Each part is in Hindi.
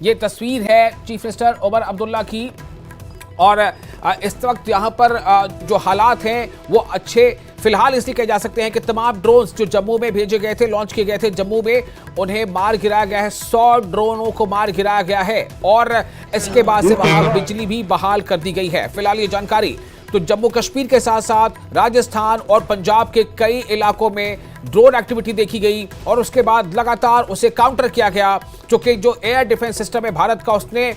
ये तस्वीर है चीफ मिनिस्टर उमर अब्दुल्ला की। और इस वक्त यहाँ पर जो हालात हैं वो अच्छे फिलहाल इसलिए कहे जा सकते हैं कि तमाम ड्रोन्स जो जम्मू में भेजे गए थे, लॉन्च किए गए थे जम्मू में, उन्हें मार गिराया गया है। 100 ड्रोनों को मार गिराया गया है और इसके बाद से वहां बिजली भी बहाल कर दी गई है। फिलहाल ये जानकारी तो जम्मू कश्मीर के साथ साथ राजस्थान और पंजाब के कई इलाकों में ड्रोन एक्टिविटी देखी गई और उसके बाद लगातार उसे काउंटर किया गया, क्योंकि जो एयर डिफेंस सिस्टम है भारत का, उसने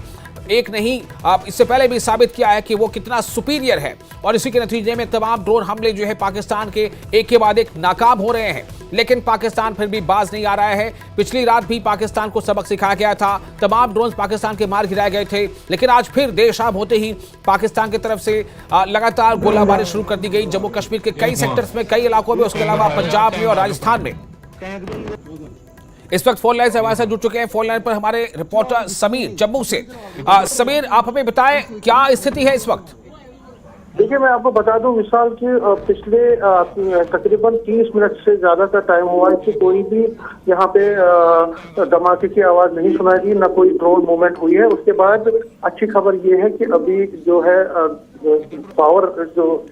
एक नहीं इससे पहले भी साबित किया है कि वो कितना सुपीरियर है। और इसी के नतीजे में तमाम ड्रोन हमले जो है पाकिस्तान के एक के बाद एक नाकाम हो रहे हैं, लेकिन पाकिस्तान फिर भी बाज नहीं आ रहा है। पिछली रात भी पाकिस्तान को सबक सिखाया गया था, तमाम ड्रोन पाकिस्तान के मार गिराए गए थे, लेकिन आज फिर देर शाम होते ही पाकिस्तान की तरफ से लगातार गोलाबारी शुरू कर दी गई जम्मू कश्मीर के कई सेक्टर्स में, कई इलाकों में, उसके अलावा पंजाब में और राजस्थान में। इस वक्त फोन लाइन से हमारे साथ जुड़ चुके हैं, फोन लाइन पर हमारे रिपोर्टर समीर जम्मू से। समीर, आप हमें बताएं क्या स्थिति है इस वक्त? देखिए, मैं आपको बता दूं विशाल कि पिछले तकरीबन 30 मिनट से ज्यादा का टाइम हुआ है कि कोई भी यहाँ पे धमाके की आवाज नहीं सुनाई दी, न कोई ड्रोन मूवमेंट हुई है। उसके बाद अच्छी खबर ये है कि अभी जो है पावर जो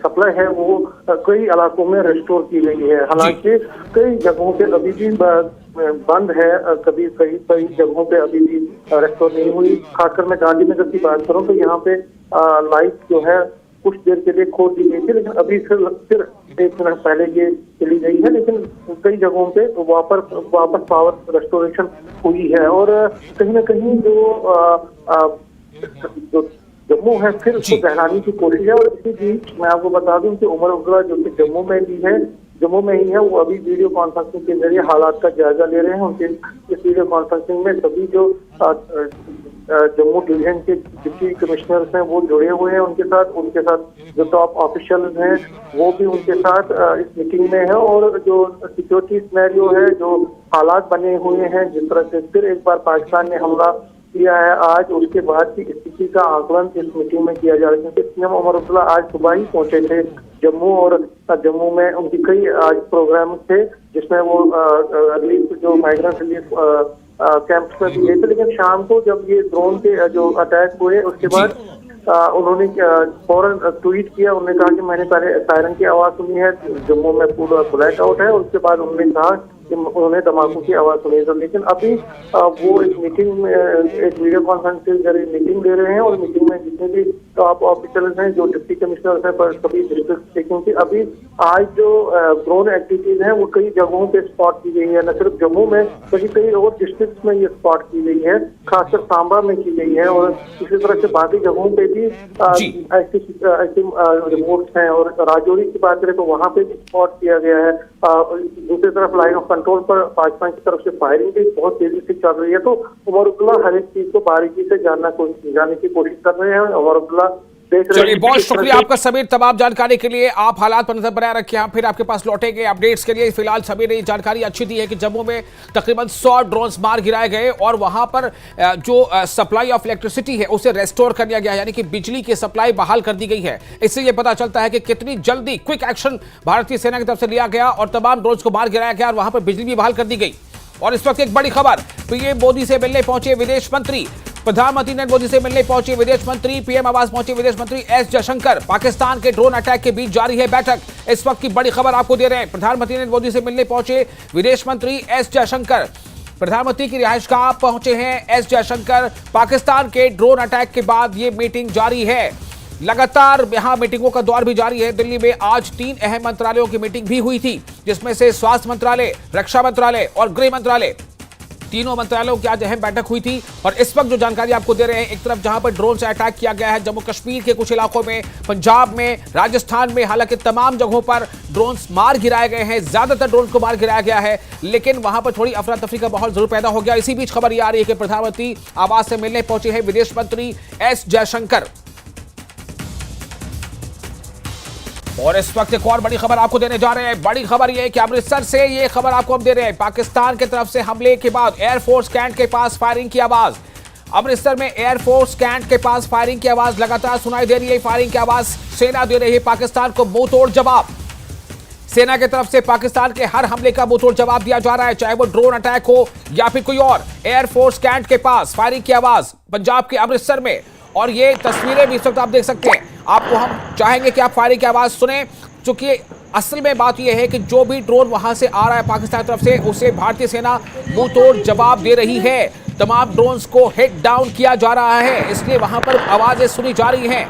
सप्लाई है वो कई इलाकों में रिस्टोर की गई है। हालांकि कई जगहों पे अभी भी बंद है, कभी कई जगहों पे अभी भी रिस्टोर नहीं हुई। खासकर मैं गांधीनगर की बात करूं तो यहाँ पे लाइट जो है कुछ देर के लिए खोल दी गई थी, लेकिन अभी फिर 1 मिनट पहले ये चली गई है। लेकिन कई जगहों पे वापस पावर रेस्टोरेशन हुई है और कहीं ना कहीं जो जम्मू है फिर उसको बहलाने की कोशिश है। और इसी बीच मैं आपको बता दूं कि उमर अब्दुल्ला जो कि जम्मू में ही है, वो अभी वीडियो कॉन्फ्रेंसिंग के जरिए हालात का जायजा ले रहे हैं। उनके इस वीडियो कॉन्फ्रेंसिंग में सभी जो जम्मू डिवीजन के डिप्टी कमिश्नर्स हैं वो जुड़े हुए हैं उनके साथ जो टॉप ऑफिशियल्स हैं वो भी उनके साथ इस मीटिंग में है। और जो सिक्योरिटी सिनेरियो है, जो हालात बने हुए हैं, जिस तरह से फिर एक बार पाकिस्तान ने हमला किया है आज, उसके बाद की स्थिति का आकलन इस मीटिंग में किया जा रहा है। क्योंकि सीएम उमर अब्दुल्ला आज सुबह ही पहुंचे थे जम्मू और जम्मू में उनकी कई आज प्रोग्राम थे जिसमें वो रिलीफ जो माइग्रेंट रिलीफ कैंप्स में भी गए थे। लेकिन शाम को जब ये ड्रोन के जो अटैक हुए उसके बाद उन्होंने फौरन ट्वीट किया। उन्होंने कहा कि मैंने पहले सायरन की आवाज सुनी है, जम्मू में पूरा ब्लैक आउट है। उसके बाद उन्होंने कहा कि उन्होंने धमाकों की आवाज सुनी है। लेकिन अभी वो एक मीटिंग में एक वीडियो कॉन्फ्रेंस के जरिए मीटिंग ले रहे हैं और मीटिंग में जितने भी टॉप ऑफिसर्स हैं, जो डिप्टी कमिश्नर्स हैं, पर सभी डिस्ट्रिक्ट, क्योंकि अभी आज जो ड्रोन एक्टिविटीज हैं वो कई जगहों पे स्पॉट की गई है, न सिर्फ जम्मू में बल्कि कई और डिस्ट्रिक्ट में ये स्पॉट की गई है, खासकर सांबा में की गई है। और इसी तरह से बाकी जगहों पे भी ऐसी रिपोर्ट्स हैं। और राजौरी की बात करें तो वहाँ पे भी स्पॉट किया गया है। दूसरी तरफ लाइन ऑफ कंट्रोल पर पाकिस्तान की तरफ से फायरिंग भी बहुत तेजी से चल रही है। तो उमर अब्दुल्ला हर एक चीज को बारीकी से जानने की कोशिश कर रहे हैं। उमर अब्दुल्ला चलिए, बहुत शुक्रिया आपका समीर तमाम जानकारी के लिए। आप हालात पर नजर बनाए रखें, हम फिर आपके पास लौटेंगे अपडेट्स के लिए। फिलहाल समीर ने जानकारी अच्छी दी है कि जम्मू में तकरीबन 100 ड्रोन्स मार गिराए गए और वहां पर जो सप्लाई ऑफ इलेक्ट्रिसिटी है उसे रेस्टोर कर दिया गया, यानी कि बिजली की सप्लाई बहाल कर दी गई है। इससे यह पता चलता है कि कितनी जल्दी क्विक एक्शन भारतीय सेना की तरफ से लिया गया और तमाम ड्रोन्स को मार गिराया गया और वहां पर बिजली भी बहाल कर दी गई। और इस वक्त एक बड़ी खबर, पीएम मोदी से मिलने पहुंचे विदेश मंत्री। प्रधानमंत्री नरेंद्र मोदी से मिलने पहुंचे विदेश मंत्री, पीएम आवास पहुंचे विदेश मंत्री एस जयशंकर। पाकिस्तान के ड्रोन अटैक के बीच जारी है बैठक। इस वक्त की बड़ी खबर आपको दे रहे हैं, प्रधानमंत्री नरेंद्र मोदी से मिलने पहुंचे विदेश मंत्री एस जयशंकर। प्रधानमंत्री की रिहाइशगाह पहुंचे हैं एस जयशंकर। पाकिस्तान के ड्रोन अटैक के बाद ये मीटिंग जारी है। लगातार यहां मीटिंगों का दौर भी जारी है। दिल्ली में आज 3 अहम मंत्रालयों की मीटिंग भी हुई थी, जिसमें से स्वास्थ्य मंत्रालय, रक्षा मंत्रालय और गृह मंत्रालय, तीनों मंत्रालयों की आज अहम बैठक हुई थी। और इस वक्त जो जानकारी आपको दे रहे हैं, एक तरफ जहां पर ड्रोन से अटैक किया गया है जम्मू कश्मीर के कुछ इलाकों में, पंजाब में, राजस्थान में, हालांकि तमाम जगहों पर ड्रोन्स मार गिराए गए हैं, ज्यादातर ड्रोन को मार गिराया गया है, लेकिन वहां पर थोड़ी अफरा तफरी का माहौल जरूर पैदा हो गया। इसी बीच खबर यह आ रही है कि प्रधानमंत्री आवास से मिलने पहुंचे हैं विदेश मंत्री एस जयशंकर। और इस वक्त एक और बड़ी खबर आपको देने जा रहे हैं। बड़ी खबर यह है कि अमृतसर से ये खबर आपको हम दे रहे हैं, पाकिस्तान की तरफ से हमले के बाद एयरफोर्स कैंट के पास फायरिंग की आवाज। अमृतसर में एयरफोर्स कैंट के पास फायरिंग की आवाज लगातार सुनाई दे रही है। फायरिंग की आवाज सेना दे रही है पाकिस्तान को मुंह तोड़ जवाब। सेना की तरफ से पाकिस्तान के हर हमले का मुंहतोड़ जवाब दिया जा रहा है, चाहे वो ड्रोन अटैक हो या फिर कोई और। एयरफोर्स कैंट के पास फायरिंग की आवाज पंजाब के अमृतसर में, और ये तस्वीरें भी इस वक्त आप देख सकते हैं। आपको हम चाहेंगे कि आप फायरिंग की आवाज सुने, क्योंकि असल में बात यह है कि जो भी ड्रोन वहां से आ रहा है पाकिस्तान की तरफ से, उसे भारतीय सेना मुंहतोड़ जवाब दे रही है। तमाम ड्रोन्स को हिट डाउन किया जा रहा है, इसलिए वहां पर आवाजें सुनी जा रही हैं।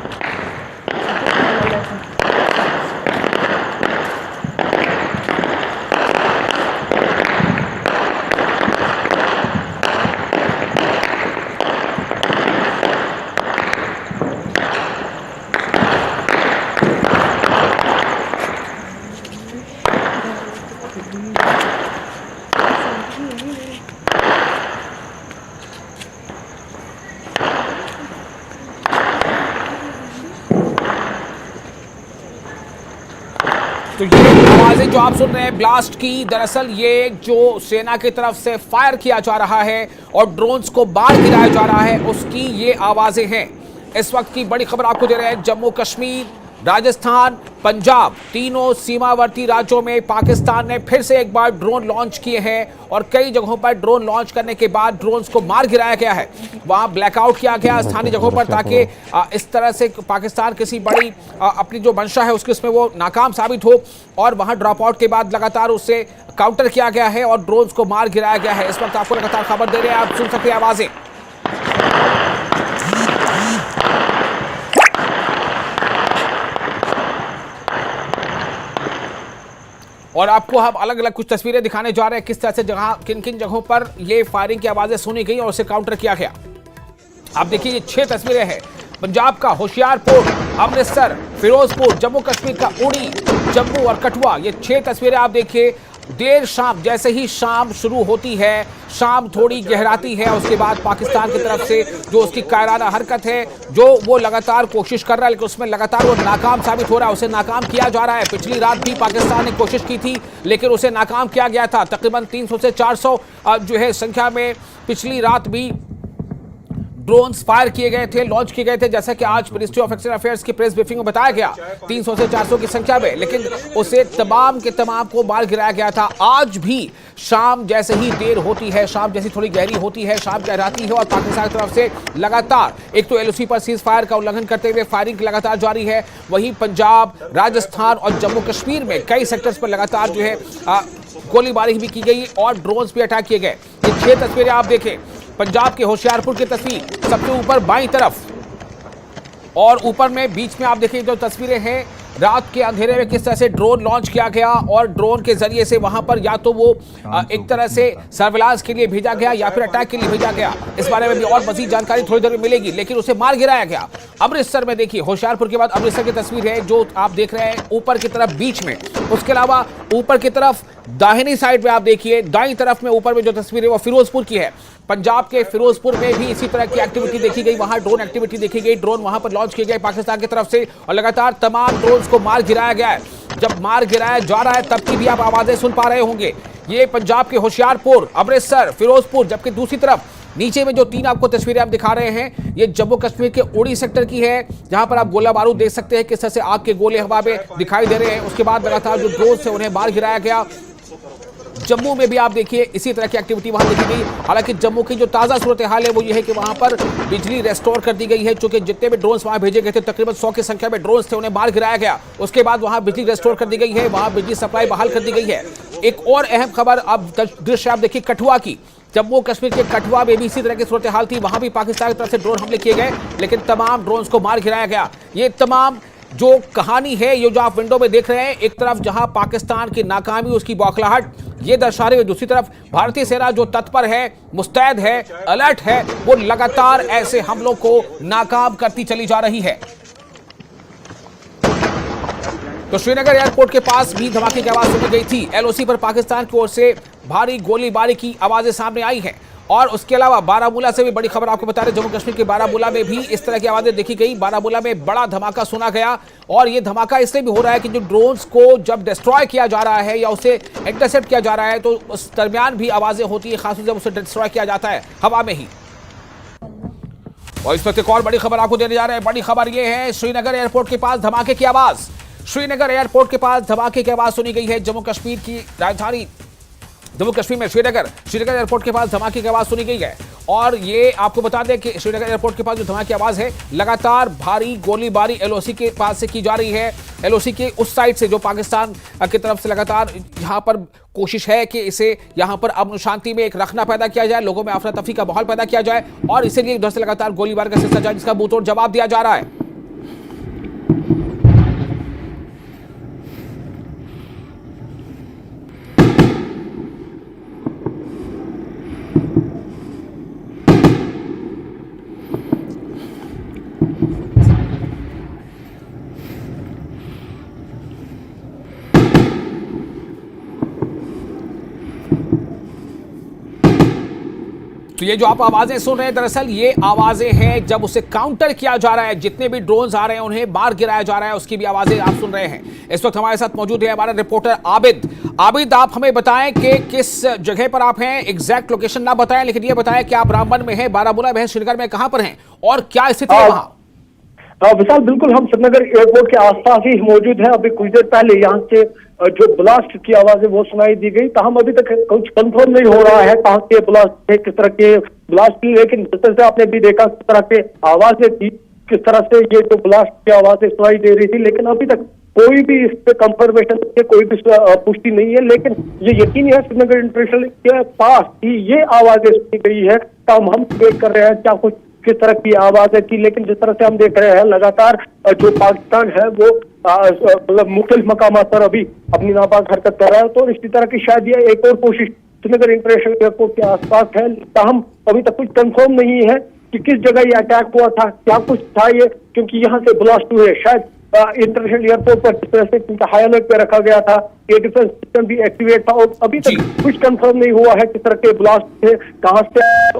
तो ये आवाजें जो आप सुन रहे हैं ब्लास्ट की, दरअसल ये जो सेना की तरफ से फायर किया जा रहा है और ड्रोन्स को बाहर गिराया जा रहा है, उसकी ये आवाजें हैं। इस वक्त की बड़ी खबर आपको दे रहे हैं। जम्मू कश्मीर, राजस्थान, पंजाब, तीनों सीमावर्ती राज्यों में पाकिस्तान ने फिर से एक बार ड्रोन लॉन्च किए हैं, और कई जगहों पर ड्रोन लॉन्च करने के बाद ड्रोन्स को मार गिराया गया है। वहां ब्लैकआउट किया गया स्थानीय जगहों पर, ताकि इस तरह से पाकिस्तान किसी बड़ी अपनी जो मंशा है उसके उसमें वो नाकाम साबित हो, और वहां ड्रॉप आउट के बाद लगातार उससे काउंटर किया गया है और ड्रोन्स को मार गिराया गया है। इस वक्त आपको लगातार खबर दे रहे हैं, आप सुन सकते हैं आवाजें। और आपको हम अलग अलग कुछ तस्वीरें दिखाने जा रहे हैं, किस तरह से जगह किन किन जगहों पर ये फायरिंग की आवाजें सुनी गई और उसे काउंटर किया गया। आप देखिए, ये 6 तस्वीरें हैं। पंजाब का होशियारपुर, अमृतसर, फिरोजपुर, जम्मू कश्मीर का उड़ी, जम्मू और कठुआ, ये 6 तस्वीरें आप देखिए। देर शाम, जैसे ही शाम शुरू होती है, शाम थोड़ी गहराती है, उसके बाद पाकिस्तान की तरफ से जो उसकी कायराना हरकत है, जो वो लगातार कोशिश कर रहा है, लेकिन उसमें लगातार वो नाकाम साबित हो रहा है, उसे नाकाम किया जा रहा है। पिछली रात भी पाकिस्तान ने कोशिश की थी, लेकिन उसे नाकाम किया गया था। तकरीबन 300 से 400 जो है संख्या में पिछली रात भी ड्रोन्स फायर किए गए थे, लॉन्च किए गए थे, जैसा कि आज मिनिस्ट्री ऑफ एक्सटर्नल अफेयर्स की प्रेस ब्रीफिंग में बताया गया, 300 से 400 की संख्या में, लेकिन उसे तमाम के तमाम को मार गिराया गया था। आज भी शाम जैसे ही देर होती है, शाम जैसी थोड़ी गहरी होती है, शाम गहराती है, और पाकिस्तान की तरफ से लगातार एक तो एलओसी पर सीज फायर का उल्लंघन करते हुए फायरिंग लगातार जारी है। वहीं पंजाब, राजस्थान और जम्मू कश्मीर में कई सेक्टर्स पर लगातार जो है गोलीबारी भी की गई और ड्रोन्स भी अटैक किए गए। ये 6 तस्वीरें आप देखें। पंजाब के होशियारपुर की तस्वीर सबसे ऊपर बाईं तरफ, और ऊपर में बीच में आप देखिए जो तस्वीरें हैं, रात के अंधेरे में किस तरह से ड्रोन लॉन्च किया गया, और ड्रोन के जरिए से वहां पर या तो वो एक तरह से सर्विलांस के लिए भेजा गया या फिर अटैक के लिए भेजा गया। इस बारे में भी और मजीद जानकारी थोड़ी देर में मिलेगी, लेकिन उसे मार गिराया गया। अमृतसर में देखिए, होशियारपुर के बाद अमृतसर की तस्वीर है जो आप देख रहे हैं, ऊपर की तरफ बीच में। उसके अलावा ऊपर की तरफ दाहिनी साइड में आप देखिए, दाईं तरफ में ऊपर में जो तस्वीर है वो फिरोजपुर की है। पंजाब के फिरोजपुर में भी इसी तरह की एक्टिविटी देखी गई, वहां ड्रोन एक्टिविटी देखी गई, ड्रोन वहां पर लॉन्च किए गए पाकिस्तान की तरफ से, और लगातार तमाम ड्रोन्स को मार गिराया गया है। जब मार गिराया जा रहा है तब की भी आप आवाजें सुन पा रहे होंगे। ये पंजाब के होशियारपुर, अमृतसर, फिरोजपुर, जबकि दूसरी तरफ नीचे में जो 3 आपको तस्वीरें आप दिखा रहे हैं, ये जम्मू कश्मीर के उड़ी सेक्टर की है, जहां पर आप गोला बारूद देख सकते हैं, किस तरह से आग के गोले हवा में दिखाई दे रहे हैं। उसके बाद लगातार जो ड्रोन से उन्हें मार गिराया गया। जम्मू में भी आप देखिए इसी तरह की एक्टिविटी वहां देखी गई। हालांकि जम्मू की जो ताजा सूरत हाल है वो ये है कि वहां पर बिजली रेस्टोर कर दी गई है, क्योंकि जितने भी ड्रोन्स वहां भेजे गए थे, तकरीबन 100 की संख्या में ड्रोन्स थे, उन्हें मार गिराया गया। उसके बाद वहां बिजली रेस्टोर कर दी गई है, वहां बिजली सप्लाई बहाल कर दी गई है। एक और अहम खबर, अब दृश्य आप देखिए कठुआ की, जम्मू कश्मीर के कठुआ में भी इसी तरह की सूरत हाल थी, वहां भी पाकिस्तान की तरफ से ड्रोन हमले किए गए, लेकिन तमाम ड्रोन्स को मार गिराया गया। ये तमाम जो कहानी है, ये जो आप विंडो में देख रहे हैं, एक तरफ जहां पाकिस्तान की नाकामी, उसकी बौखलाहट ये दर्शा रही है, दूसरी तरफ भारतीय सेना जो तत्पर है, मुस्तैद है, अलर्ट है, वो लगातार ऐसे हमलों को नाकाम करती चली जा रही है। तो श्रीनगर एयरपोर्ट के पास भी धमाके की आवाज सुनी गई थी। एलओसी पर पाकिस्तान की ओर से भारी गोलीबारी की आवाजें सामने आई हैं। और उसके अलावा बारामूला से भी बड़ी खबर आपको बता रहे, जम्मू कश्मीर के बारामूला में भी इस तरह की आवाजें देखी गई। बारामूला में बड़ा धमाका सुना गया, और ये धमाका इसलिए भी हो रहा है कि जो ड्रोन्स को जब डिस्ट्रॉय किया जा रहा है या उसे इंटरसेप्ट किया जा रहा है, तो उस दरमियान भी आवाजें होती है, खासतौर से जब उसे डिस्ट्रॉय किया जाता है हवा में ही। और इस वक्त एक और बड़ी खबर आपको देने जा रहे हैं। बड़ी खबर यह है, श्रीनगर एयरपोर्ट के पास धमाके की आवाज। श्रीनगर एयरपोर्ट के पास धमाके की आवाज सुनी गई है। जम्मू कश्मीर की राजधानी जम्मू कश्मीर में श्रीनगर एयरपोर्ट के पास धमाके की आवाज सुनी गई है। और ये आपको बता दें कि श्रीनगर एयरपोर्ट के पास जो धमाके की आवाज है, लगातार भारी गोलीबारी एलओसी के पास से की जा रही है। एलओसी के उस साइड से जो पाकिस्तान की तरफ से लगातार यहां पर कोशिश है कि इसे यहां पर अमन शांति में एक रखना पैदा किया जाए, लोगों में अफरा तफरी का माहौल पैदा किया जाए और इसीलिए उधर से लगातार गोलीबारी का सिलसिला जारी, जिसका मुंहतोड़ जवाब दिया जा रहा है। तो ये जो आप आवाजें सुन रहे हैं, दरअसल ये आवाजें हैं जब उसे काउंटर किया जा रहा है। जितने भी ड्रोन्स आ रहे हैं उन्हें मार गिराया जा रहा है, उसकी भी आवाजें आप सुन रहे हैं। इस वक्त हमारे साथ मौजूद है हमारा रिपोर्टर आबिद, आप हमें बताएं कि किस जगह पर आप हैं। एग्जैक्ट लोकेशन ना बताएं, लेकिन ये बताएं कि आप रामबन में हैं, बारामूला में हैं, श्रीनगर में कहां पर हैं और क्या स्थिति है वहां? विशाल, बिल्कुल हम श्रीनगर एयरपोर्ट के आसपास ही मौजूद हैं। अभी कुछ देर पहले यहाँ से जो ब्लास्ट की आवाज है वो सुनाई दी गई। ताहम अभी तक कुछ कंफर्म नहीं हो रहा है कहाँ के ब्लास्ट थे, किस तरह के ब्लास्ट थी, लेकिन जिस तरह से आपने भी देखा किस तरह के आवाजें थी, किस तरह से ये जो ब्लास्ट की आवाजें सुनाई दे रही थी, लेकिन अभी तक कोई भी इस पे कंफर्मेशन कोई भी पुष्टि नहीं है। लेकिन ये यकीनी है श्रीनगर इंटरनेशनल के पास ही ये आवाजें सुनी गई है। हम वेट कर रहे हैं क्या कुछ किस तरह की आवाजें थी, लेकिन जिस तरह से हम देख रहे हैं लगातार जो पाकिस्तान है वो मतलब मुख्तलिफ मकामात पर अभी अपनी नापाक हरकत कर रहा है। तो इसी तरह की शायद ये एक और कोशिश श्रीनगर इंटरनेशनल एयरपोर्ट के आसपास है। ताहम अभी तक कुछ कंफर्म नहीं है कि किस जगह ये अटैक हुआ था, क्या कुछ था ये, क्योंकि यहाँ से ब्लास्ट हुए शायद इंटरनेशनल एयरपोर्ट पर जिस तरह से हाई अलर्ट पे रखा गया था, एयर डिफेंस सिस्टम भी एक्टिवेट था और अभी तक कुछ कंफर्म नहीं हुआ है किस तरह के ब्लास्ट थे, कहां से